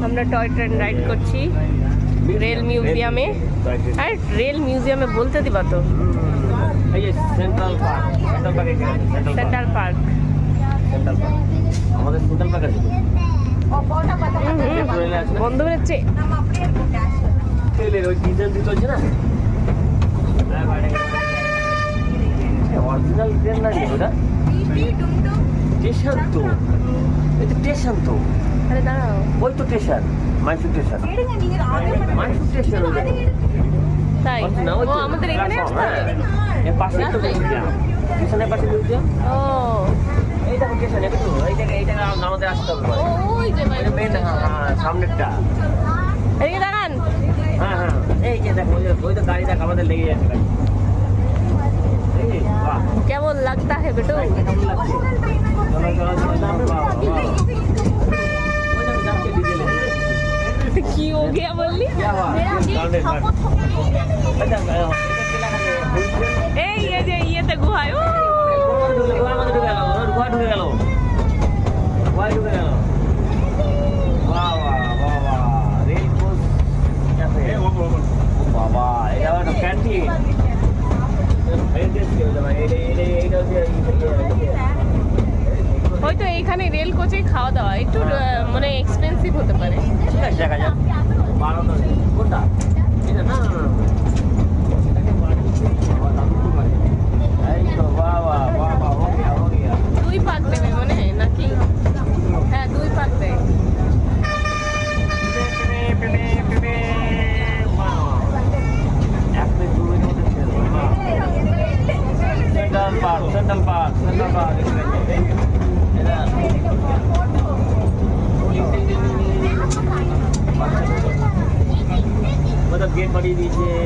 আমরা toy train ride করছি rail মিউজিয়ামে। আর রেল মিউজিয়ামে বলতে দিবা তো সেন্ট্রাল পার্ক। Central park. আমাদের সেন্ট্রাল পার্ক আছে বন্ধ বেরোচ্ছে। ওই ডিজেল দিয়ে চলছে না, অরিজিনাল ট্রেন না ওটা স্টেশন তো, এটা স্টেশন তো। আরে দাঁড়াও, ওই তো station, Mysore station. Mysore station ওই তাই ও আমাদের এখানে আসবে। এর পাশে তো মিউজিয়াম, স্টেশনের পাশে মিউজিয়াম। ও এই দেখো স্টেশন, একটু এই জায়গা আমাদের আসতে হবে। ওই যে মেন, হ্যাঁ সামনেরটা। এদিকে দাঁড়ান। হ্যাঁ হ্যাঁ, এই যে দেখো ওই তো গাড়ি দেখ আমাদের লেগে যাচ্ছে গাড়ি। এই বাহ, কেমন লাগতা হে বেটো? কেমন লাগছে? চলো চলো চলো, বাহ বাহ। ওই দেখো যাচ্ছে ডিজেলে। কি हो गया বললি? এই এই যে ইয়েতে গুহায় ও ঢুকে গেল। বাবা, এটা একটা ক্যান্টিন। হয়তো এইখানে রেল কোচে খাওয়া দাওয়া একটু মানে এক্সপেন্সিভ হতে পারে। ঠিক আছে, দেখা যাক। কোনটা? এটা না, এই তো বাবা বাবা, हो गया। 2 পাক দেবে মনে হয় নাকি? হ্যাঁ 2 পাক দেয়। सेंट्रल पार्क मतलब गेट बड़ी दीजिए।